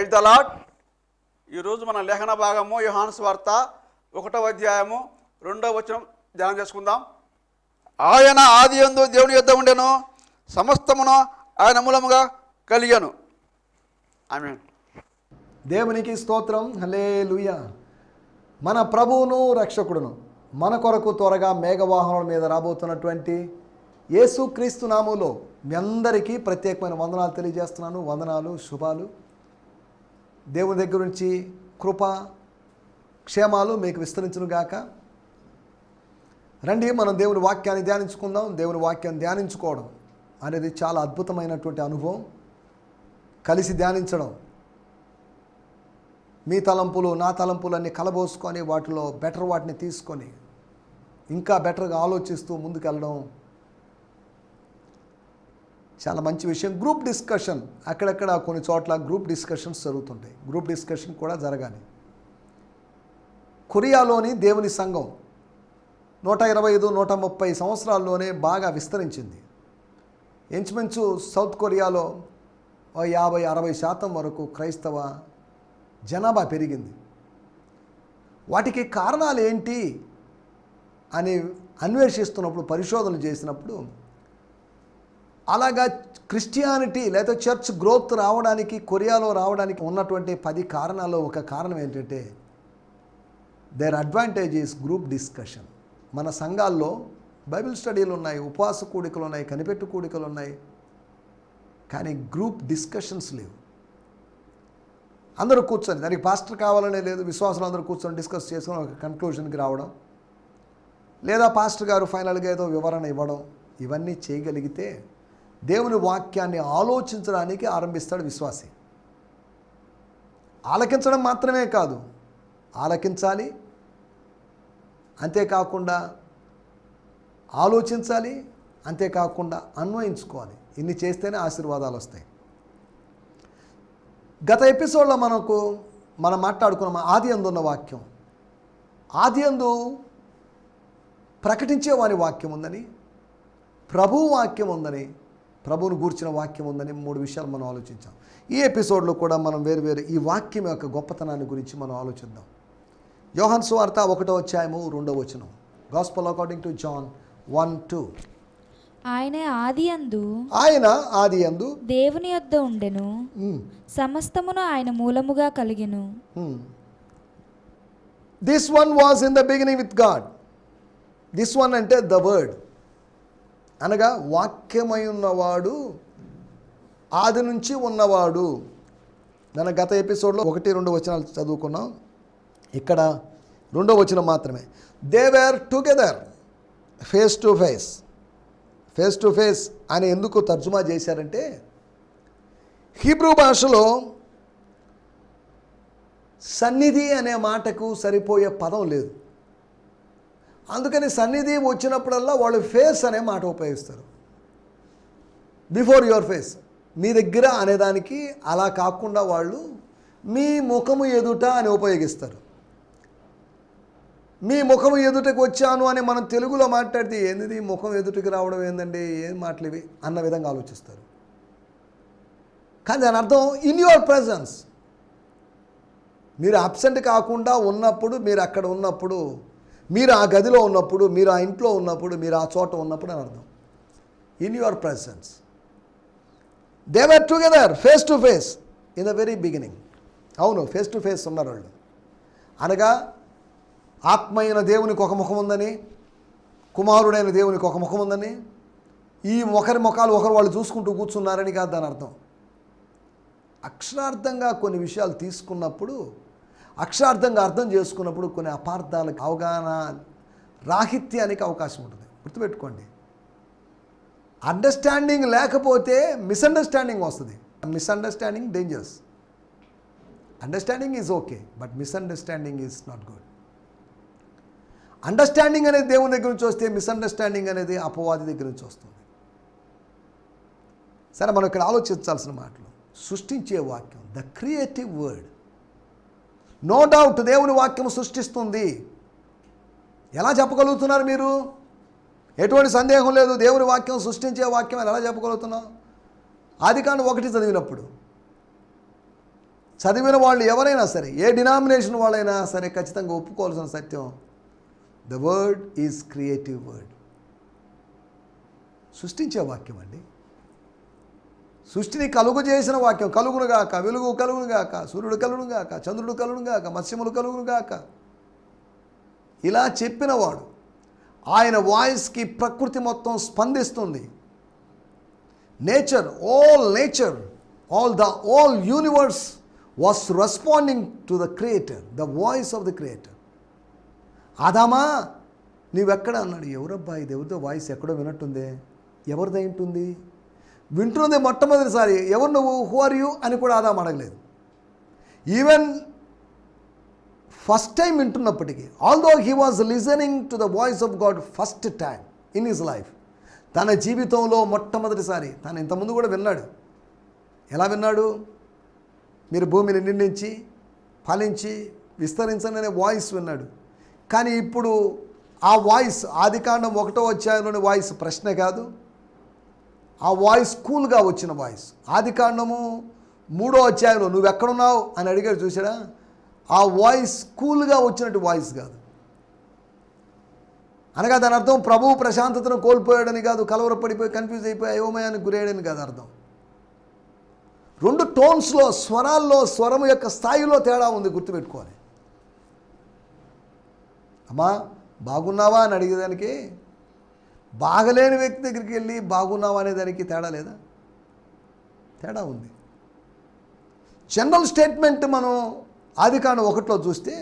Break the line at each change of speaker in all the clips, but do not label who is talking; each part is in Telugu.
Praise the lord. ఈరోజు మన లేఖన భాగము యోహాను సువార్త 1వ అధ్యాయము 2వ వచనం ధ్యానం చేసుకుందాం. ఆయన ఆదియందు దేవుని యొద్ద ఉండెను, సమస్తమును ఆయన మూలముగా కలిగెను. ఆమేన్.
దేవునికి స్తోత్రం. హల్లెలూయా. మన ప్రభువును రక్షకుడును మన కొరకు త్వరగా మేఘవాహనాల మీద రాబోతున్నటువంటి యేసుక్రీస్తు నామములో మీ అందరికీ ప్రత్యేకమైన వందనాలు తెలియజేస్తున్నాను. వందనాలు, శుభాలు. దేవుని దగ్గర నుంచి కృప క్షేమాలు మీకు విస్తరించును గాక. రండి, మనం దేవుని వాక్యాన్ని ధ్యానించుకుందాం. దేవుని వాక్యాన్ని ధ్యానించుకోవడం అనేది చాలా అద్భుతమైనటువంటి అనుభవం. కలిసి ధ్యానించడం, మీ తలంపులు నా తలంపులు అన్నీ కలబోసుకొని వాటిలో బెటర్ వాటిని తీసుకొని ఇంకా బెటర్గా ఆలోచిస్తూ ముందుకెళ్ళడం చాలా మంచి విషయం. గ్రూప్ డిస్కషన్, అక్కడక్కడ కొన్ని చోట్ల గ్రూప్ డిస్కషన్స్ జరుగుతుంటాయి. గ్రూప్ డిస్కషన్ కూడా జరగాలి. కొరియాలోని దేవుని సంఘం 125-130 సంవత్సరాల్లోనే బాగా విస్తరించింది. ఇంచుమించు సౌత్ కొరియాలో 50-60% వరకు క్రైస్తవ జనాభా పెరిగింది. వాటికి కారణాలు ఏంటి అని అన్వేషిస్తున్నప్పుడు, పరిశోధనలు చేసినప్పుడు, అలాగా క్రిస్టియానిటీ లేదా చర్చ్ గ్రోత్ రావడానికి, కొరియాలో రావడానికి ఉన్నటువంటి 10 కారణాల్లో ఒక కారణం ఏంటంటే there advantage is group discussion. మన సంఘాల్లో బైబిల్ స్టడీలు ఉన్నాయి, ఉపవాస కూడికలు ఉన్నాయి, కనిపెట్టు కూడికలు ఉన్నాయి, కానీ గ్రూప్ డిస్కషన్స్ లేవు. అందరూ కూర్చొని, దానికి పాస్టర్ కావాలనే లేదు, విశ్వాసులు అందరూ కూర్చొని డిస్కస్ చేసుకొని ఒక కన్క్లూషన్కి రావడం, లేదా పాస్టర్ గారు ఫైనల్గా ఏదో వివరణ ఇవ్వడం, ఇవన్నీ చేయగలిగితే దేవుని వాక్యాన్ని ఆలోచించడానికి ఆరంభిస్తాడు విశ్వాసి. ఆలకించడం మాత్రమే కాదు, ఆలకించాలి, అంతేకాకుండా ఆలోచించాలి, అంతేకాకుండా అన్వయించుకోవాలి. ఇన్ని చేస్తేనే ఆశీర్వాదాలు వస్తాయి. గత ఎపిసోడ్లో మనం మాట్లాడుకున్నాం ఆది యందు ఉన్న వాక్యం. ఆది యందు ప్రకటించే వాని వాక్యం ఉందని, ప్రభువు వాక్యం ఉందని, ప్రభువును గూర్చిన వాక్యం ఉందని 3 విషయాలు మనం ఆలోచించాం. ఈ ఎపిసోడ్లో కూడా మనం వేరు ఈ వాక్యం యొక్క గొప్పతనాన్ని గురించి మనం ఆలోచిద్దాం. యోహాను సువార్త 1వ అధ్యాయము 2వ వచనం. Gospel according to John 1:2.
ఆయన ఆది యందు దేవుని యొద్ద ఉండెను, సమస్తమును ఆయన మూలముగా కలిగెను.
This one was in the beginning with God. This one అంటే ద వర్డ్, అనగా వాక్యమై ఉన్నవాడు, ఆది నుంచి ఉన్నవాడు. మన గత ఎపిసోడ్లో 1-2 వచనాలు చదువుకున్నాం. ఇక్కడ 2వ వచనం మాత్రమే. They were together face to face. Face to face అని ఎందుకు తర్జుమా చేశారంటే, హీబ్రూ భాషలో సన్నిధి అనే మాటకు సరిపోయే పదం లేదు. అందుకని సన్నిధి వచ్చినప్పుడల్లా వాళ్ళు ఫేస్ అనే మాట ఉపయోగిస్తారు. బిఫోర్ యువర్ ఫేస్, మీ దగ్గర అనేదానికి అలా కాకుండా వాళ్ళు మీ ముఖము ఎదుట అని ఉపయోగిస్తారు. మీ ముఖం ఎదుటకు వచ్చాను అని మనం తెలుగులో మాట్లాడితే ఏంది ముఖం ఎదుటికి రావడం ఏందండి, ఏం మాటలు ఇవి అన్న విధంగా ఆలోచిస్తారు. కానీ దాని అర్థం ఇన్ యువర్ ప్రెజెన్స్. మీరు అబ్సెంట్ కాకుండా ఉన్నప్పుడు, మీరు అక్కడ ఉన్నప్పుడు, మీరు ఆ గదిలో ఉన్నప్పుడు, మీరు ఆ ఇంట్లో ఉన్నప్పుడు, మీరు ఆ చోట ఉన్నప్పుడు అని అర్థం. In your presence. They were together face to face in the very beginning. అవును, ఫేస్ టు ఫేస్ ఉన్నారు వాళ్ళు. అనగా ఆత్మైన దేవునికి ఒక ముఖం ఉందని, కుమారుడైన దేవునికి ఒక ముఖం ఉందని, ఈ ఒకరి ముఖాలు ఒకరు వాళ్ళు చూసుకుంటూ కూర్చున్నారని కాదు దాని అర్థం. అక్షరార్థంగా కొన్ని విషయాలు తీసుకున్నప్పుడు, అక్షరార్థంగా అర్థం చేసుకున్నప్పుడు కొన్ని అపార్థాలకు, అవగాహన రాహిత్యానికి అవకాశం ఉంటుంది. గుర్తుపెట్టుకోండి, అండర్స్టాండింగ్ లేకపోతే మిస్అండర్స్టాండింగ్ వస్తుంది. Misunderstanding dangerous. Understanding is okay, but misunderstanding is not good. Understanding అనేది దేవుని దగ్గర నుంచి వస్తే, మిస్అండర్స్టాండింగ్ అనేది అపవాది దగ్గర నుంచి వస్తుంది. సరే, మనం ఇక్కడ ఆలోచించాల్సిన మాటలు, సృష్టించే వాక్యం, the creative word. No doubt దేవుని వాక్యం సృష్టిస్తుంది. ఎలా చెప్పగలుగుతున్నారు మీరు? ఎటువంటి సందేహం లేదు, దేవుని వాక్యం సృష్టించే వాక్యం ఎలా చెప్పగలుగుతున్నాం? ఆదికాండం 1 చదివినప్పుడు చదివిన వాళ్ళు ఎవరైనా సరే, ఏ డినామినేషన్ వాళ్ళైనా సరే ఖచ్చితంగా ఒప్పుకోవాల్సిన సత్యం, the word is creative word. సృష్టించే వాక్యం అండి. సృష్టిని కలుగు చేసిన వాక్యం. కలుగునుగాక, వెలుగు కలుగునుగాక, సూర్యుడు కలుగునుగాక, చంద్రుడు కలుగునుగాక, మత్స్యములు కలుగునుగాక, ఇలా చెప్పినవాడు. ఆయన వాయిస్కి ప్రకృతి మొత్తం స్పందిస్తుంది. Nature, all universe was responding to the creator, the voice of the creator. ఆదామా నీవెక్కడ అన్నాడు. ఎవరబ్బా ఇది, ఎవరితో వాయిస్ ఎక్కడో వినట్టుందే, ఎవరిదై ఉంటుంది? వింటున్నది మొట్టమొదటిసారి. ఎవరు నువ్వు, హూ ఆర్ యూ అని కూడా ఆదాం అడగలేదు. ఈవెన్ ఫస్ట్ టైం వింటున్నప్పటికీ, although he was listening to the voice of God first time in his life, తన జీవితంలో మొట్టమొదటిసారి. తను ఇంతకుముందు కూడా విన్నాడు. ఎలా విన్నాడు? మీరు భూమిని నిండించి ఫలించి విస్తరించండి అనే వాయిస్ విన్నాడు. కానీ ఇప్పుడు ఆ వాయిస్, ఆదికాండం 1వ అధ్యాయంలోని వాయిస్ ప్రశ్న కాదు, ఆ వాయిస్ కూల్గా వచ్చిన వాయిస్. ఆదికాండము 3వ అధ్యాయంలో నువ్వు ఎక్కడున్నావు అని అడిగాడు చూసాడా, ఆ వాయిస్ కూల్గా వచ్చినట్టు వాయిస్ కాదు. అనగా దాని అర్థం ప్రభువు ప్రశాంతతను కోల్పోయాడని కాదు, కలవరపడిపోయి కన్ఫ్యూజ్ అయిపోయి అయోమయానికి గురయ్యాడని కాదు అర్థం. 2 టోన్స్లో, స్వరాల్లో, స్వరం యొక్క స్థాయిలో తేడా ఉంది, గుర్తుపెట్టుకోవాలి. అమ్మా బాగున్నావా అని అడిగేదానికి, బాగలేని వ్యక్తి దగ్గరికి వెళ్ళి బాగున్నావా అనేదానికి తేడా లేదా? తేడా ఉంది. జనరల్ స్టేట్మెంట్ మనం ఆదికాండం 1లో చూస్తే,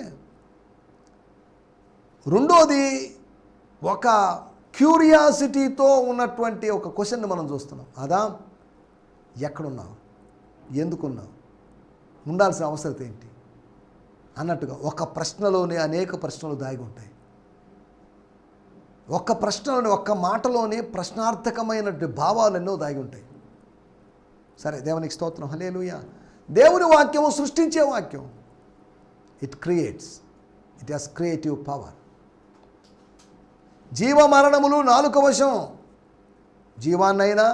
రెండోది ఒక క్యూరియాసిటీతో ఉన్నటువంటి ఒక క్వశ్చన్ని మనం చూస్తున్నాం. ఆదాం ఎక్కడున్నావు, ఎందుకున్నావు, ఉండాల్సిన అవసరం ఏంటి అన్నట్టుగా ఒక ప్రశ్నలోనే అనేక ప్రశ్నలు దాగి ఉంటాయి. ఒక్క ప్రశ్నలోని, ఒక్క మాటలోనే ప్రశ్నార్థకమైనటువంటి భావాలు ఎన్నో దాగి ఉంటాయి. సరే, దేవునికి స్తోత్రం, హల్లెలూయా. దేవుని వాక్యము సృష్టించే వాక్యం. It creates, it has creative power. జీవ మరణములు నాలుక వశం. జీవాన్నైనా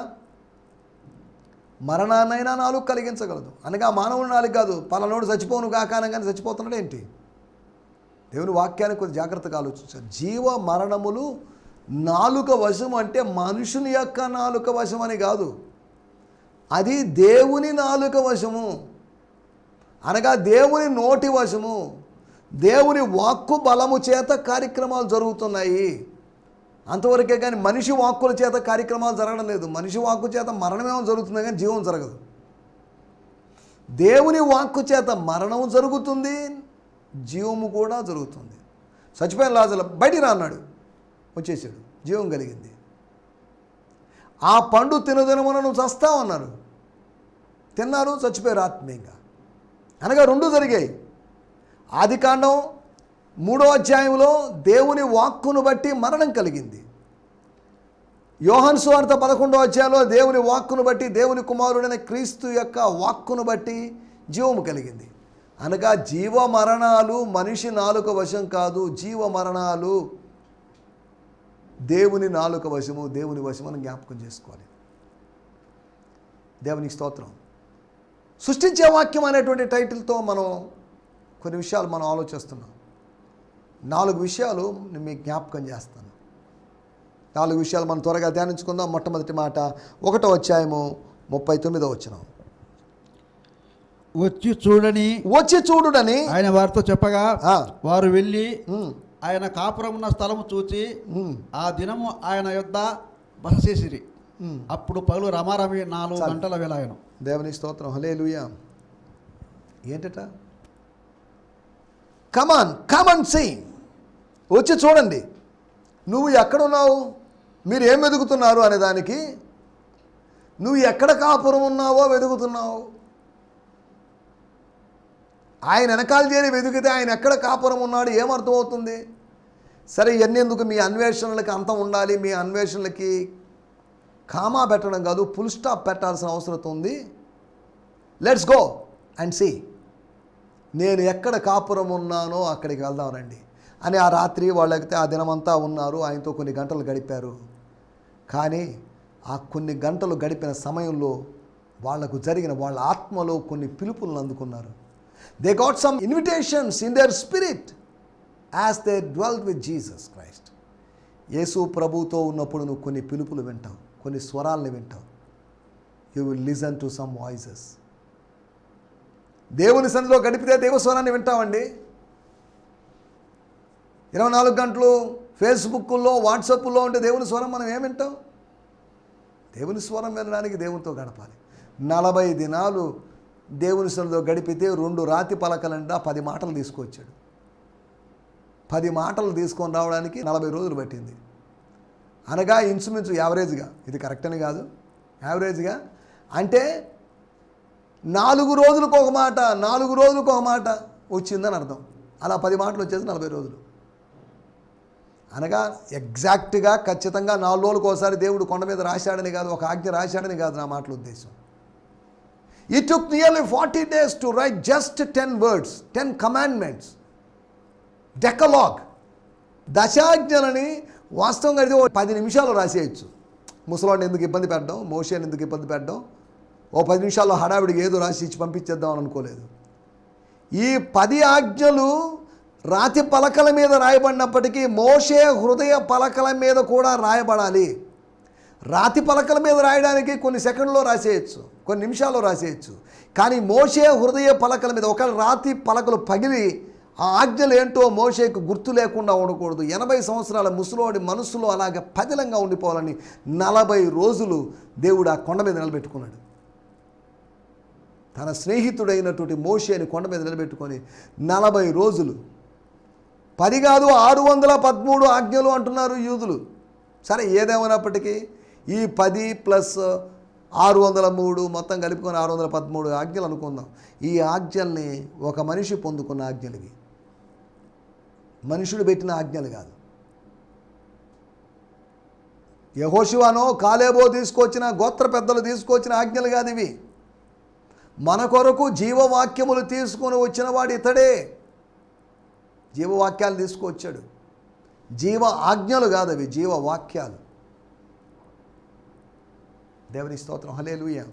మరణాన్నైనా నాలుగు కలిగించగలదు. అనగా మానవుడు నాలుగు కాదు, పలానోడు చచ్చిపోను కాకానంగానే చచ్చిపోతున్నాడు ఏంటి? దేవుని వాక్యాన్ని కొద్ది జాగ్రత్తగా ఆలోచించారు. జీవ మరణములు నాలుక వశం అంటే మనుషుని యొక్క నాలుక వశం అని కాదు, అది దేవుని నాలుక వశము. అనగా దేవుని నోటి వశము. దేవుని వాక్కు బలము చేత కార్యక్రమాలు జరుగుతున్నాయి అంతవరకే, కానీ మనిషి వాక్కుల చేత కార్యక్రమాలు జరగడం లేదు. మనిషి వాక్కు చేత మరణమేమో జరుగుతుంది కానీ జీవం జరగదు. దేవుని వాక్కు చేత మరణం జరుగుతుంది, జీవము కూడా జరుగుతుంది. చచ్చిపోయిన లాజరు బయటికి రా అన్నాడు, వచ్చేసాడు, జీవం కలిగింది. ఆ పండు తినదినమున నువ్వు చస్తావు అన్నారు, తిన్నారు, చచ్చిపోయారు ఆత్మీయంగా. అనగా 2 జరిగాయి. ఆదికాండం 3వ అధ్యాయంలో దేవుని వాక్కును బట్టి మరణం కలిగింది. యోహాను సువార్త 11వ అధ్యాయంలో దేవుని వాక్కును బట్టి, దేవుని కుమారుడైన క్రీస్తు యొక్క వాక్కును బట్టి జీవము కలిగింది. అనగా జీవ మరణాలు మనిషి నాలుక వశం కాదు, జీవ మరణాలు దేవుని నాలుక వశము, దేవుని వశము అని జ్ఞాపకం చేసుకోవాలి. దేవునికి స్తోత్రం. సృష్టించే వాక్యం అనేటువంటి టైటిల్తో మనం కొన్ని విషయాలు మనం ఆలోచిస్తున్నాం. 4 విషయాలు నేను మీకు జ్ఞాపకం చేస్తాను. 4 విషయాలు మనం త్వరగా ధ్యానించుకుందాం. మొట్టమొదటి మాట 1వ అధ్యాయము 39వ వచనం. వచ్చి చూడుడని
ఆయన వారితో చెప్పగా వారు వెళ్ళి ఆయన కాపురమున్న స్థలము చూచి ఆ దినము ఆయన యొద్ద బస చేసిరి. అప్పుడు పగలు రమారమి 4 గంటల వేళాయను.
దేవుని స్తోత్రం, హల్లెలూయా. ఏంటట? కమాన్ సీ, వచ్చి చూడండి. నువ్వు ఎక్కడున్నావు, మీరు ఏం వెతుకుతున్నారు అనే దానికి, నువ్వు ఎక్కడ కాపురం ఉన్నావో వెతుకుతున్నావు. ఆయన వెనకాల చేరి వెతికితే ఆయన ఎక్కడ కాపురం ఉన్నాడు ఏమర్థమవుతుంది? సరే, ఎన్నెందుకు మీ అన్వేషణలకి అంతం ఉండాలి, మీ అన్వేషణలకి కామా పెట్టడం కాదు, ఫుల్ స్టాప్ పెట్టాల్సిన అవసరం ఉంది. లెట్స్ గో అండ్ సీ, నేను ఎక్కడ కాపురం ఉన్నానో అక్కడికి వెళ్దాం రండి అని ఆ రాత్రి వాళ్ళైతే ఆ దినమంతా ఉన్నారు, ఆయనతో కొన్ని గంటలు గడిపారు. కానీ ఆ కొన్ని గంటలు గడిపిన సమయంలో వాళ్లకు జరిగిన, వాళ్ళ ఆత్మలో కొన్ని పిలుపులను అందుకున్నారు. They got some invitations in their spirit as they dwelt with Jesus Christ. యేసు ప్రభుతో ఉన్నప్పుడు నువ్వు కొన్ని పిలుపులు వింటావు, కొన్ని స్వరాలను వింటావు. You will listen to some voices. దేవుని సన్నిధిలో గడిపితే దేవస్వరాన్ని వింటామండి. 24 గంటలు ఫేస్బుక్లో, వాట్సాప్లో ఉంటే దేవుని స్వరం మనం ఏం వింటాం? దేవుని స్వరం వినడానికి దేవునితో గడపాలి. 40 దినాలు దేవుని సన్నిధిలో గడిపితే 2 రాతి పలకలంటే 10 మాటలు తీసుకొచ్చాడు. 10 మాటలు తీసుకొని రావడానికి 40 రోజులు పట్టింది. అనగా ఇంచుమించు యావరేజ్గా, ఇది కరెక్ట్ అని కాదు, యావరేజ్గా అంటే 4 రోజులకు ఒక మాట, 4 రోజులకు ఒక మాట వచ్చిందని అర్థం. అలా 10 మాటలు వచ్చేసి 40 రోజులు. అనగా ఎగ్జాక్ట్గా ఖచ్చితంగా 4 రోజులకు ఒకసారి దేవుడు కొండ మీద రాశాడని కాదు, ఒక ఆజ్ఞ రాశాడని కాదు నా మాటల ఉద్దేశం. It took nearly 40 days to write just 10 words, 10 commandments. డెకలాగ్, దశాజ్ఞలని వాస్తవంగా అయితే 10 నిమిషాలు రాసేయచ్చు. ముసలాన్ని ఎందుకు ఇబ్బంది పెట్టడం, మోషేని ఎందుకు ఇబ్బంది పెట్టడం, 10 నిమిషాల్లో హడావిడికి ఏదో రాసి ఇచ్చి పంపించేద్దాం అని అనుకోలేదు. ఈ 10 ఆజ్ఞలు రాతి పలకల మీద రాయబడినప్పటికీ మోషే హృదయ పలకల మీద కూడా రాయబడాలి. రాతి పలకల మీద రాయడానికి కొన్ని సెకండ్లో రాసేయచ్చు, కొన్ని నిమిషాల్లో రాసేయచ్చు. కానీ మోషే హృదయ పలకల మీద ఒకవేళ రాతి పలకలు పగిలి ఆ ఆజ్ఞలు ఏంటో మోషేకు గుర్తు లేకుండా ఉండకూడదు. 80 సంవత్సరాల ముసలోడి మనస్సులో అలాగే పదిలంగా ఉండిపోవాలని 40 రోజులు దేవుడు ఆ కొండ మీద నిలబెట్టుకున్నాడు. తన స్నేహితుడైనటువంటి మోషేని కొండ మీద నిలబెట్టుకొని 40 రోజులు, 10 కాదు 613 ఆజ్ఞలు అంటున్నారు యూదులు. సరే ఏదేమైనప్పటికీ ఈ 10 ప్లస్ 603 మొత్తం కలుపుకొని 613 ఆజ్ఞలు అనుకుందాం. ఈ ఆజ్ఞల్ని ఒక మనిషి పొందుకున్న ఆజ్ఞలు, మనుషుడు పెట్టిన ఆజ్ఞలు కాదు. యెహోషువనో కాలేబో తీసుకొచ్చిన, గోత్ర పెద్దలు తీసుకొచ్చిన ఆజ్ఞలు కాదు ఇవి. మన కొరకు జీవవాక్యములు తీసుకొని వచ్చిన వాడు ఇతడే. జీవవాక్యాలు తీసుకొచ్చాడు. జీవ ఆజ్ఞలు కాదు అవి, జీవవాక్యాలు. దేవుని స్తోత్రం, హల్లెలూయా.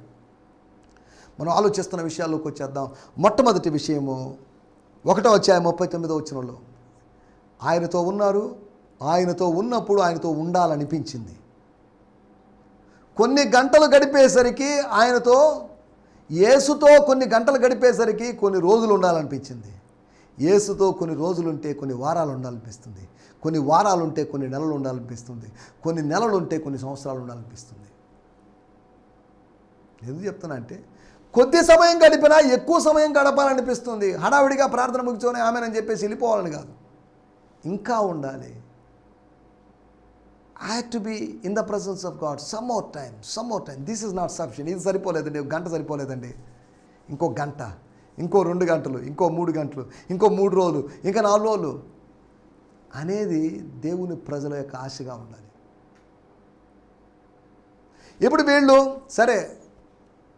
మనం ఆలోచిస్తున్న విషయాల్లోకి వచ్చేద్దాం. మొట్టమొదటి విషయము 1వ అధ్యాయం 39వ వచనంలో ఆయనతో ఉన్నారు, ఆయనతో ఉన్నప్పుడు ఆయనతో ఉండాలనిపించింది. కొన్ని గంటలు గడిపేసరికి ఆయనతో, యేసుతో కొన్ని గంటలు గడిపేసరికి కొన్ని రోజులు ఉండాలనిపించింది. యేసుతో కొన్ని రోజులుంటే కొన్ని వారాలు ఉండాలనిపిస్తుంది, కొన్ని వారాలు ఉంటే కొన్ని నెలలు ఉండాలనిపిస్తుంది, కొన్ని నెలలు ఉంటే కొన్ని సంవత్సరాలు ఉండాలనిపిస్తుంది. ఎందుకు చెప్తున్నా అంటే కొద్ది సమయం గడిపినా ఎక్కువ సమయం గడపాలనిపిస్తుంది. హడావిడిగా ప్రార్థన ముగించుకొని ఆమెనని చెప్పేసి వెళ్ళిపోవాలని కాదు, ఇంకా ఉండాలి. I have to be in the presence of God some more time. This is not sufficient. ఇది సరిపోలేదండి, 1 గంట సరిపోలేదండి, ఇంకో గంట, ఇంకో 2 గంటలు, ఇంకో 3 గంటలు, ఇంకో 3 రోజులు, ఇంకా 4 రోజులు అనేది దేవుని ప్రజల యొక్క ఆశగా ఉండాలి. ఇప్పుడు వీళ్ళు సరే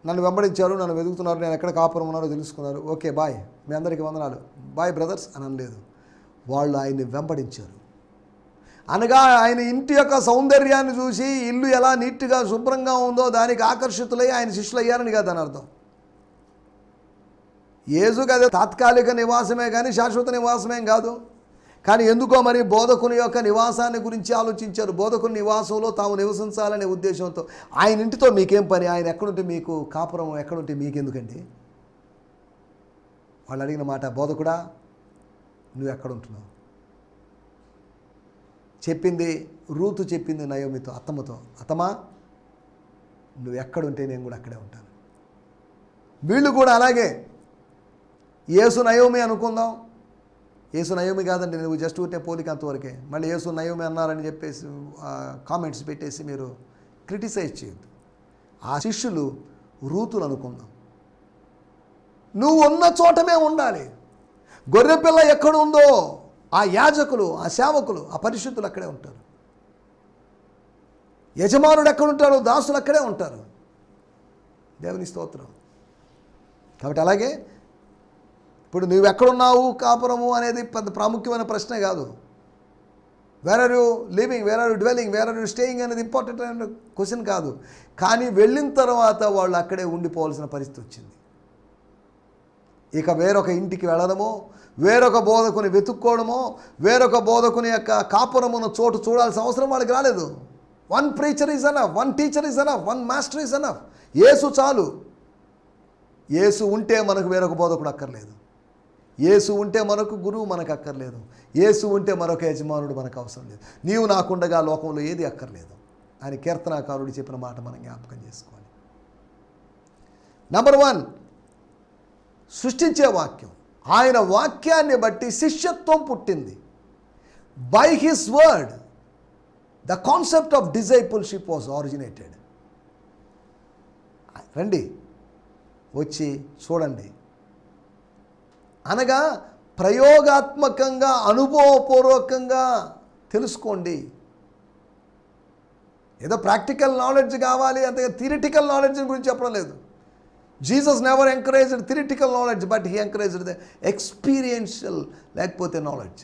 నన్ను వెంబడించారు, నన్ను వెతుకుతున్నారు, నేను ఎక్కడ కాపురం ఉన్నారో తెలుసుకున్నారు, ఓకే బాయ్, మీ అందరికీ వందనాలు, బాయ్ బ్రదర్స్ అని అనలేదు. వాళ్ళు ఆయన్ని వెంబడించారు. అనగా ఆయన ఇంటి యొక్క సౌందర్యాన్ని చూసి, ఇల్లు ఎలా నీట్గా శుభ్రంగా ఉందో దానికి ఆకర్షితులై ఆయన శిష్యులు అయ్యారని కాదు అని అర్థం. యేసుకు అదే తాత్కాలిక నివాసమే కానీ శాశ్వత నివాసమేం కాదు. కానీ ఎందుకో మరి బోధకుని యొక్క నివాసాన్ని గురించి ఆలోచించారు. బోధకుని నివాసంలో తాము నివసించాలనే ఉద్దేశంతో ఆయన ఇంటితో మీకేం పని, ఆయన ఎక్కడుంటే మీకు కాపురం, ఎక్కడుంటే మీకెందుకండి? వాళ్ళు అడిగిన మాట, బోధకుడా నువ్వు ఎక్కడుంటున్నావు? చెప్పింది రూతు, చెప్పింది నయోమితో, అత్తమ్మతో, అత్తమ్మా నువ్వు ఎక్కడుంటే నేను కూడా అక్కడే ఉంటాను. వీళ్ళు కూడా అలాగే. యేసు నయోమి అనుకుందాం, యేసు నయోమి కాదండి, నువ్వు జస్ట్ ఉంటే పోలిక అంతవరకే. మళ్ళీ యేసు నయోమి అన్నారని చెప్పేసి కామెంట్స్ పెట్టేసి మీరు క్రిటిసైజ్ చేయొద్దు. ఆ శిష్యులు రూతులు అనుకుందాం. నువ్వు ఉన్న చోటమే ఉండాలి. గొర్రెపిల్ల ఎక్కడ ఉందో ఆ యాజకులు, ఆ సేవకులు, ఆ పరిశుద్ధులు అక్కడే ఉంటారు. యజమానుడు ఎక్కడుంటాడో దాసులు అక్కడే ఉంటారు. దేవుని స్తోత్రం. కాబట్టి అలాగే ఇప్పుడు నువ్వు ఎక్కడున్నావు కాపురము అనేది పెద్ద ప్రాముఖ్యమైన ప్రశ్నే కాదు. Where are you living, where are you dwelling, where are you staying అనేది ఇంపార్టెంట్ అయిన క్వశ్చన్ కాదు. కానీ వెళ్ళిన తర్వాత వాళ్ళు అక్కడే ఉండిపోవాల్సిన పరిస్థితి వచ్చింది. ఇక వేరొక ఇంటికి వెళ్ళడమో, వేరొక బోధకుని వెతుక్కోవడమో, వేరొక బోధకుని యొక్క కాపురమున్న చోటు చూడాల్సిన అవసరం వాళ్ళకి రాలేదు. One preacher is enough, one teacher is enough, one master is enough. Yesu చాలు. యేసు ఉంటే మనకు వేరొక బోధకుడు అక్కర్లేదు. యేసు ఉంటే మనకు గురువు మనకు అక్కర్లేదు. యేసు ఉంటే మరొక యజమానుడు మనకు అవసరం లేదు. నీవు నాకుండగా లోకంలో ఏది అక్కర్లేదు అని కీర్తనాకారుడు చెప్పిన మాట మనం జ్ఞాపకం చేసుకోవాలి. నంబర్ 1, సృష్టించే వాక్యం. ఆయన వాక్యాన్ని బట్టి శిష్యత్వం పుట్టింది. By his word the concept of discipleship was originated. రండి, వచ్చి చూడండి అనగా ప్రయోగాత్మకంగా, అనుభవపూర్వకంగా తెలుసుకోండి. ఏదో ప్రాక్టికల్ నాలెడ్జ్ కావాలి, అంతే థియరిటికల్ నాలెడ్జ్ గురించి చెప్పడం లేదు. Jesus never encouraged theoretical knowledge, but he encouraged the experiential, లేకపోతే నాలెడ్జ్,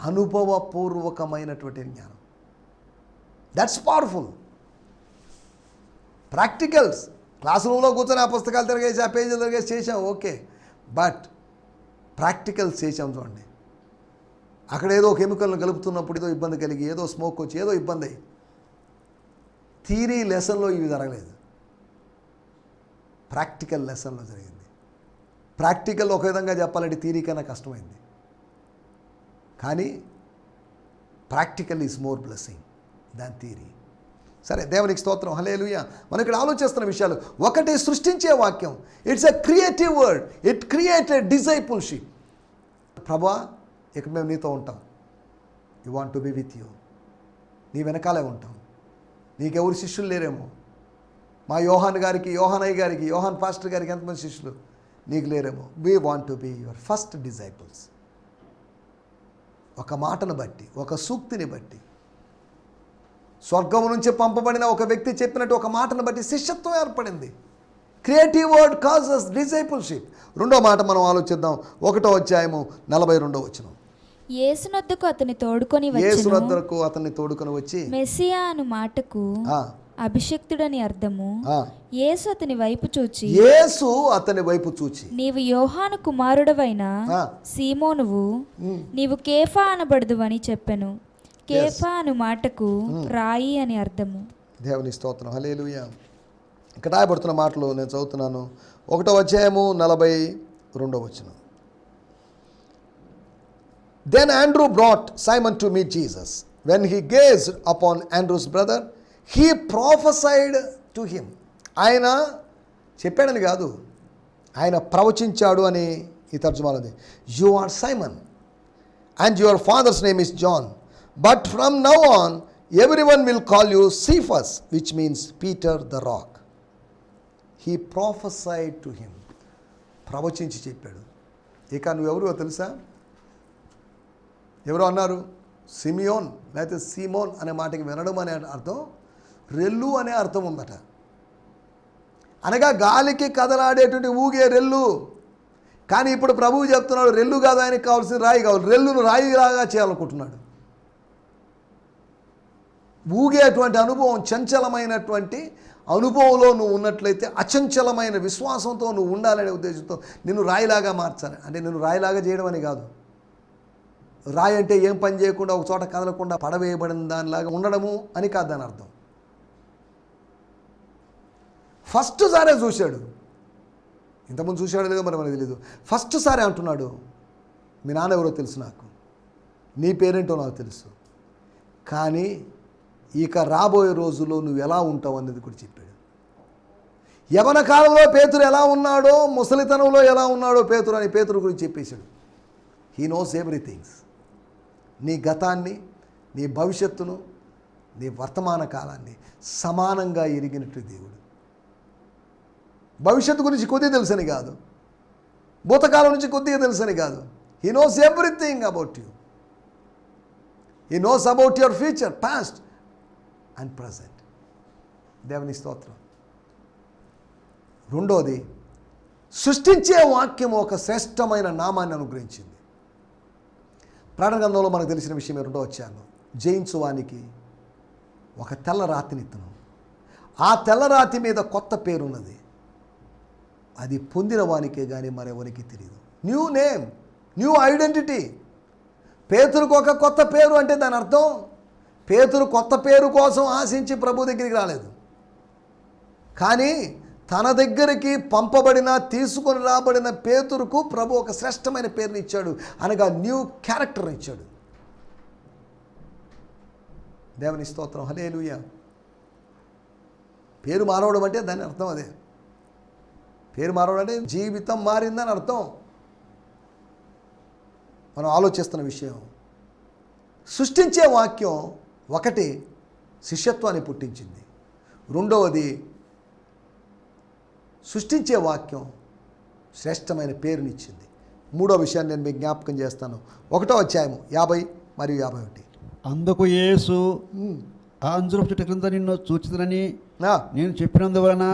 అనుభవపూర్వకమైనటువంటి జ్ఞానం. That's powerful. ప్రాక్టికల్స్ క్లాస్ రూమ్లో కూర్చొని ఆ పుస్తకాలు తిరిగేసి, ఆ పేజీలు తిరిగేసి చేసాం, ఓకే. బట్ ప్రాక్టికల్స్ చేసాం చూడండి. అక్కడ ఏదో కెమికల్ని కలుపుతున్నప్పుడు ఏదో ఇబ్బంది కలిగి, ఏదో స్మోక్ వచ్చి ఏదో ఇబ్బంది అయ్యి. థియరీ లెసన్లో ఇవి జరగలేదు, ప్రాక్టికల్ లెసన్లో జరిగింది. ప్రాక్టికల్ ఒక విధంగా చెప్పాలంటే థియరీ కన్నా కష్టమైంది, కానీ practical is more blessing than theory. సరే, దేవునికి స్తోత్రం, హల్లెలూయా. మనం ఇక్కడ ఆలోచిస్తున్న విషయాలు, ఒకటి సృష్టించే వాక్యం. It's a creative word. It created discipleship. ప్రభా, ఇక మేము నీతో ఉంటాం. You want to be with you. నీ వెనకాలే ఉంటాం. నీకెవరు శిష్యులు లేరేమో. మా యోహాన్ గారికి, యోహానయ్య గారికి, యోహాన్ పాస్టర్ గారికి ఎంతమంది శిష్యులు? నీకు లేరేమో. We want to be your first disciples. ఒక మాటను బట్టి, ఒక సూక్తిని బట్టి, స్వర్గం నుంచి పంపబడిన ఒక వ్యక్తి చెప్పినట్టు ఒక మాటను బట్టి శిష్యత్వం ఏర్పడింది. Creative word causes discipleship. రెండో మాట మనం ఆలోచిద్దాం. 1వ అధ్యాయము 42వ వచనం.
యేసునొద్దకు అతని తోడుకొని
వచ్చి
మెస్సియా అను మాటకు అభిషిక్తుడని అర్థము. యేసు అతని వైపు చూచి నీవు యోహాను కుమారుడవైన సీమోనువు, నీవు కేఫా అనబడదువని చెప్పెను. కేఫా అను మాటకు రాయి అని అర్థము.
దేవుని స్తోత్రం, హల్లెలూయా. ఇక్కడ రాయబడుతున్న మాటలు నేను చదువుతున్నాను. 1వ అధ్యాయము 42వ వచనం. Then Andrew brought Simon to meet Jesus. When he gazed upon Andrew's brother, he prophesied to him. ఆయన చెప్పాడని కాదు, ఆయన ప్రవచించాడు అని ఈ తర్జుమాలో ఉంది. You are Simon and your father's name is John. But from now on, everyone will call you Cephas, which means Peter the rock. He prophesied to him. ప్రవచించి చెప్పాడు. ఇక నువ్వెవరో తెలుసా? ఎవరో అన్నారు సిమియోన్, లేకపోతే సీమోన్ అనే మాటకి వినడం అనే అర్థం రెల్లు అనే అర్థం ఉందట. అనగా గాలికి కదలాడేటువంటి ఊగే రెల్లు. కానీ ఇప్పుడు ప్రభువు చెప్తున్నాడు, రెల్లు కాదు, ఆయనకి కావాల్సిన రాయి కావాలి. రెల్లును రాయిలాగా చేయాలనుకుంటున్నాడు. ఊగేటువంటి అనుభవం, చంచలమైనటువంటి అనుభవంలో నువ్వు ఉన్నట్లయితే అచంచలమైన విశ్వాసంతో నువ్వు ఉండాలనే ఉద్దేశంతో నిన్ను రాయిలాగా మార్చాలి. అంటే నిన్ను రాయిలాగా చేయడం అని కాదు. రాయి అంటే ఏం పని చేయకుండా ఒక చోట కదలకుండా పడవేయబడిన దానిలాగా ఉండడము అని కాదు దాని అర్థం. ఫస్ట్ సారే చూశాడు. ఇంతకుముందు చూశాడు లేదో మరి మనకు తెలియదు. ఫస్ట్ సారే అంటున్నాడు, మీ నాన్న ఎవరో తెలుసు, నాకు నీ పేరేంటో నాకు తెలుసు, కానీ ఇక రాబోయే రోజుల్లో నువ్వు ఎలా ఉంటావు అనేది కూడా చెప్పాడు. యవన కాలంలో పేతురు ఎలా ఉన్నాడో, ముసలితనంలో ఎలా ఉన్నాడో పేతురు అని పేతురు గురించి చెప్పేశాడు. He knows everything's. నీ గతాన్ని, నీ భవిష్యత్తును, నీ వర్తమాన కాలాన్ని సమానంగా ఎరిగినట్టు దేవుడు. భవిష్యత్తు గురించి కొద్దిగా తెలుసని కాదు, భూతకాలం నుంచి కొద్దిగా తెలుసని కాదు. He knows everything about you. He knows about your future, past and present. దేవుని స్తోత్రం. రెండోది, సృష్టించే వాక్యం ఒక శ్రేష్టమైన నామాన్ని అనుగ్రహించింది. ప్రకటన గ్రంథంలో మనకు తెలిసిన విషయం 2వ అధ్యాయంలో, జయించువానికి ఒక తెల్ల రాతినిత్తును, ఆ తెల్ల రాతి మీద కొత్త పేరున్నది, అది పొందిన వానికే కానీ మరెవరికి తెలియదు. New name, new identity. పేతురుకు ఒక కొత్త పేరు అంటే దాని అర్థం పేతురు కొత్త పేరు కోసం ఆశించి ప్రభు దగ్గరికి రాలేదు, కానీ తన దగ్గరికి పంపబడిన తీసుకొని రాబడిన పేతురుకు ప్రభు ఒక శ్రేష్టమైన పేరుని ఇచ్చాడు, అనగా న్యూ క్యారెక్టర్ని ఇచ్చాడు. దేవుని స్తోత్రం, హల్లెలూయా. పేరు మారవడం అంటే దాని అర్థం అదే. పేరు మారవడం అంటే జీవితం మారిందని అర్థం. మనం ఆలోచిస్తున్న విషయం, సృష్టించే వాక్యం ఒకటి శిష్యత్వాన్ని పుట్టించింది, రెండవది సృష్టించే వాక్యం శ్రేష్టమైన పేరునిచ్చింది. మూడో విషయాన్ని నేను మీకు జ్ఞాపకం చేస్తాను. 1వ అధ్యాయము 50 మరియు 51.
అందుకు యేసు ఆ అంజూరపు చెట్టు క్రింద నిన్ను చూచిదనని నేను చెప్పినందువలన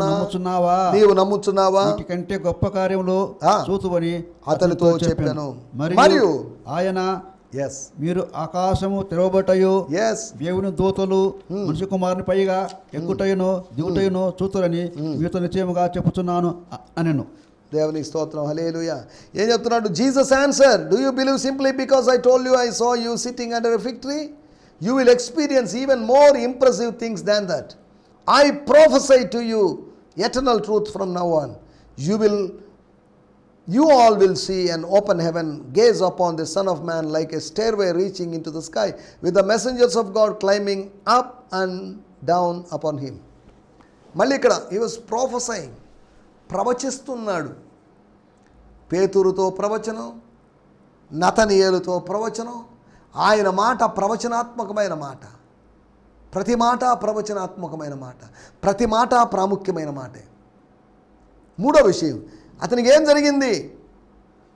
నమ్ముచున్నావా?
నీవు నమ్ముచున్నావా?
వీటికంటే గొప్ప కార్యములు చూతువని
అతనితో చెప్పాను.
మరియు ఆయన మీరు ఆకాశము తెరవబట్టయు దేవుని దూతలు మనిషి కుమారుని పైగా ఎక్కుటయును దిగుటయును చూతురని మీతో నిశ్చయముగా చెప్పుచున్నాను అనెను.
దేవునికి స్తోత్రం, హల్లెలూయా. ఏం చెప్తున్నాడు? Jesus answer, do you believe simply because I told you I saw you sitting under a fig tree? You will experience even more impressive things than that. I prophesy to you eternal truth from now on. You all will see an open heaven, gaze upon the Son of Man like a stairway reaching into the sky, with the messengers of God climbing up and down upon him. మళ్ళీ ఇక్కడ he was prophesying, ప్రవచిస్తున్నాడు. పేతురుతో ప్రవచనం, నతనీయేలుతో ప్రవచనం. ఆయన మాట ప్రవచనాత్మకమైన మాట, ప్రతి మాట ప్రవచనాత్మకమైన మాట, ప్రతి మాట ప్రాముఖ్యమైన మాటే. మూడో విషయం, అతనికి ఏం జరిగింది?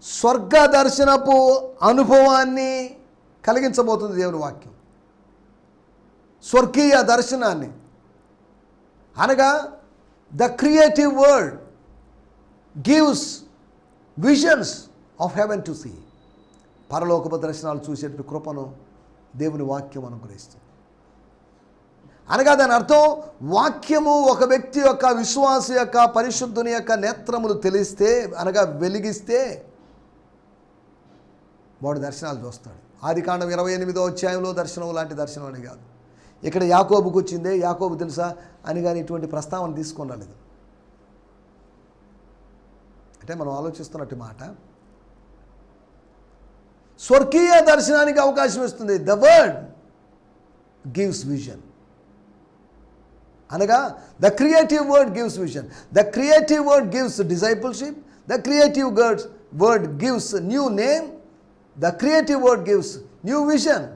స్వర్గ దర్శనపు అనుభవాన్ని కలిగించబోతుంది దేవుని వాక్యం. స్వర్గీయ దర్శనాన్ని అనగా the creative word gives visions of heaven to see. పరలోకపు దర్శనాలు చూసేటువంటి కృపను దేవుని వాక్యం అనుగ్రహిస్తుంది. అనగా దాని అర్థం, వాక్యము ఒక వ్యక్తి యొక్క, విశ్వాస యొక్క, పరిశుద్ధుని యొక్క నేత్రములు తెలిస్తే, అనగా వెలిగిస్తే వాడు దర్శనాలు చూస్తాడు. ఆదికాండం 28వ అధ్యాయంలో దర్శనం లాంటి దర్శనం అని కాదు. ఇక్కడ యాకోబుకు వచ్చిందే, యాకోబు తెలుసా అని కానీ ఇటువంటి ప్రస్తావన తీసుకొని రాలేదు. అంటే మనం ఆలోచిస్తున్నట్టు మాట స్వర్గీయ దర్శనానికి అవకాశం ఇస్తుంది. ద వర్డ్ గివ్స్ విజన్, అనగా the creative word gives vision. The creative word gives discipleship. The creative word gives new name. The creative word gives new vision.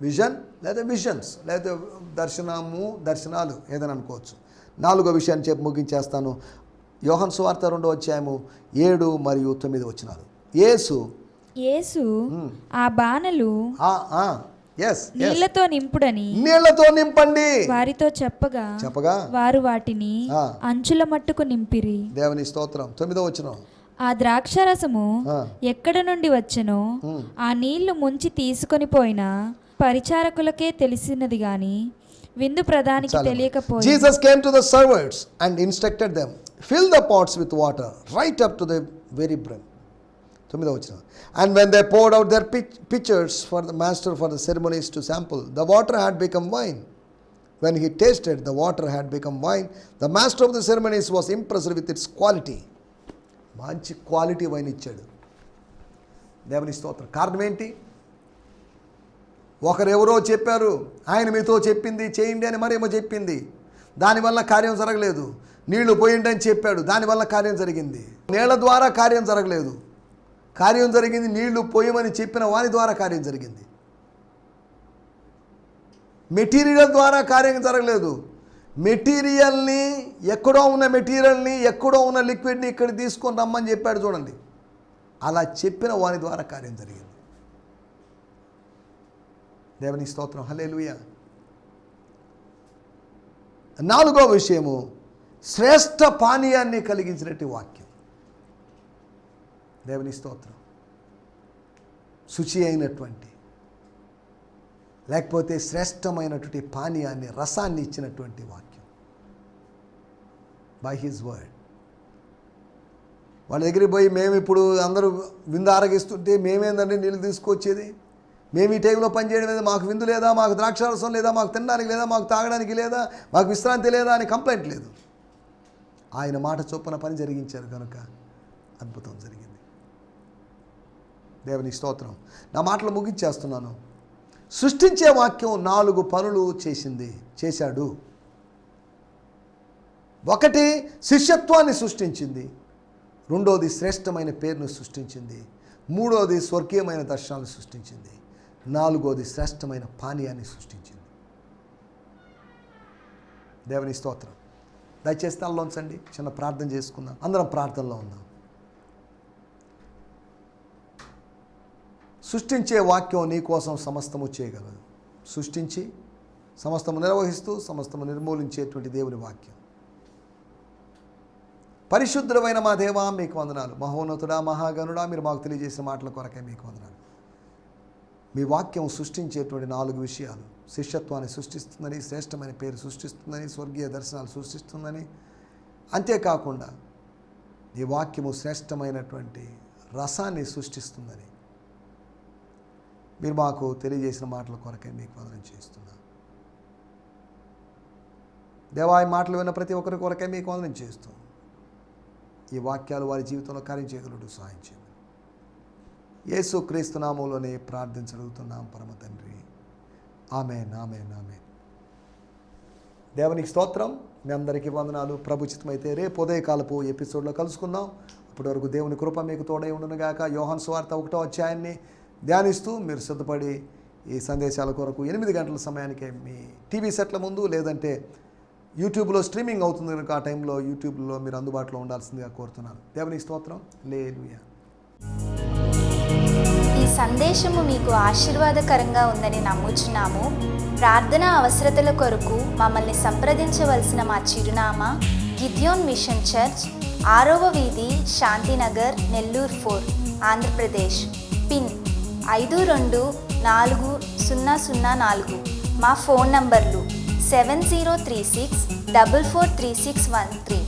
Vision లేదా విజన్స్ లేదా దర్శనాలు ఏదైనా అనుకోవచ్చు. 4వ విషయాన్ని చెప్పి ముగించేస్తాను. యోహాను సువార్త 2వ అధ్యాయము 7 మరియు 9 వచనాలు. యేసు
ఆ బాణలు నీళ్లతో
నింపండి
వారితో చెప్పగా వారు వాటిని అంచుల మట్టుకు నింపిరి.
దేవుని స్తోత్రం. 9వ వచనం,
ఆ ద్రాక్షారసము ఎక్కడ నుండి వచ్చెనో ఆ నీళ్లు ముంచి తీసుకొని పోయిన పరిచారకులకే తెలిసినది గాని విందు ప్రధానికి తెలియకపోయింది.
Jesus came to the servants and instructed them, fill the pots with water right up to the very brim. 9వ వచనం, and when they poured out their pitchers for the master for the ceremonies to sample, the water had become wine. When he tasted, the water had become wine. The master of the ceremonies was impressed with its quality. మంచి క్వాలిటీ వైన్ ఇచ్చాడు. దేవుని స్తోత్రం. కారణం ఏంటి? ఒకరెవరో చెప్పారు, ఆయన మీతో చెప్పింది చేయండి అని మరేమో చెప్పింది, దానివల్ల కార్యం జరగలేదు. నీళ్లు పోయిండి అని చెప్పాడు, దానివల్ల కార్యం జరిగింది. నీళ్ల ద్వారా కార్యం జరగలేదు, కార్యం జరిగింది నీళ్లు పోయమని చెప్పిన వారి ద్వారా కార్యం జరిగింది. మెటీరియల్ ద్వారా కార్యం జరగలేదు. మెటీరియల్ని, ఎక్కడో ఉన్న మెటీరియల్ని, ఎక్కడో ఉన్న లిక్విడ్ని ఇక్కడ తీసుకొని రమ్మని చెప్పాడు చూడండి. అలా చెప్పిన వాని ద్వారా కార్యం జరిగింది. దేవుని స్తోత్రం, హల్లెలూయా. 4వ విషయము, శ్రేష్ఠ పానీయాన్ని కలిగించినట్టు వాక్యం. దేవుని స్తోత్రం. శుచి అయినటువంటి, లేకపోతే శ్రేష్టమైనటువంటి పానీయాన్ని, రసాన్ని ఇచ్చినటువంటి వాక్యం. By his word. వాళ్ళ దగ్గరికి పోయి మేము ఇప్పుడు అందరూ విందు ఆరగిస్తుంటే మేమేందంటే నీళ్ళు తీసుకొచ్చేది, మేము ఈ టైంలో పనిచేయడం లేదా, మాకు విందు లేదా, మాకు ద్రాక్షారసం లేదా, మాకు తినడానికి లేదా, మాకు తాగడానికి లేదా, మాకు విశ్రాంతి లేదా అని కంప్లైంట్ లేదు. ఆయన మాట చొప్పున పని జరిగించారు కనుక అద్భుతం జరిగింది. దేవునికి స్తోత్రం. నా మాటలు ముగించేస్తున్నాను. సృష్టించే వాక్యం 4 పనులు చేశాడు. 1 శిష్యత్వాన్ని సృష్టించింది, 2 శ్రేష్టమైన పేరును సృష్టించింది, 3 స్వర్గీయమైన దర్శనాలు సృష్టించింది, 4 శ్రేష్టమైన పానీయాన్ని సృష్టించింది. దేవుని స్తోత్రం. దయచేసి తలలోంచండి, చిన్న ప్రార్థన చేసుకుందాం. అందరం ప్రార్థనలో ఉందాం. సృష్టించే వాక్యం నీ కోసం సమస్తము చేయగలదు. సృష్టించి సమస్తము నిర్వహిస్తూ సమస్తము నిర్మూలించేటువంటి దేవుని వాక్యం. పరిశుద్ధమైన మా దేవా మీకు వందనాలు. మహోన్నతుడా, మహాగణుడా, మీరు మాకు తెలియజేసిన మాటల కొరకే మీకు వందనాలు. మీ వాక్యం సృష్టించేటువంటి 4 విషయాలు. శిష్యత్వాన్ని సృష్టిస్తుందని, శ్రేష్టమైన పేరు సృష్టిస్తుందని, స్వర్గీయ దర్శనాలు సృష్టిస్తుందని, అంతేకాకుండా ఈ వాక్యము శ్రేష్టమైనటువంటి రసాన్ని సృష్టిస్తుందని మీరు మాకు తెలియజేసిన మాటల కొరకే మీకు వందనం చేస్తున్నాను. దేవా, ఈ మాటలు విన్న ప్రతి ఒక్కరి కొరకే మీకు వందనం చేస్తున్నాను. ఈ వాక్యాలు వారి జీవితంలో కార్యం చేయగలడు సహాయం చేయమని యేసు క్రీస్తు నామములోనే ప్రార్థించగలుగుతున్నాం పరమ తండ్రి. ఆమేన్, ఆమేన్, ఆమేన్. దేవునికి స్తోత్రం. మీ అందరికీ వందనాలు. ప్రభు చిత్తమైతే రేపు ఉదయకాలపు ఎపిసోడ్లో కలుసుకుందాం. అప్పటి వరకు దేవుని కృప మీకు తోడై ఉండునుగాక. యోహాను సువార్త 1వ అధ్యాయాన్ని ధ్యానిస్తూ మీరు సిద్ధపడి ఈ సందేశాల కొరకు 8 గంటల సమయానికే మీ టీవీ సెట్ల ముందు లేదంటే యూట్యూబ్లో స్ట్రీమింగ్ అవుతుంది కనుక ఆ టైంలో యూట్యూబ్లో మీరు అందుబాటులో ఉండాల్సిందిగా కోరుతున్నాను. దేవునికి స్తోత్రం. హల్లెలూయా.
ఈ సందేశము మీకు ఆశీర్వాదకరంగా ఉందని నమ్ముచున్నాము. ప్రార్థన అవసరతల కొరకు మమ్మల్ని సంప్రదించవలసిన మా చిరునామా గిద్యోన్ మిషన్ చర్చ్, 6వ వీధి, శాంతినగర్, నెల్లూరు 4, ఆంధ్రప్రదేశ్. పిన్ 524004. మా ఫోన్ నంబర్లు 7036443613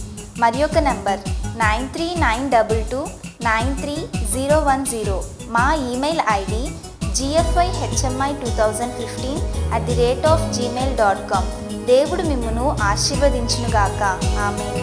మరి ఒక నంబర్ 9392293010. మా ఈమెయిల్ ఐడి gfihmi2015@gmail.com. దేవుడు మిమ్మును ఆశీర్వదించునుగాక. ఆమేన్.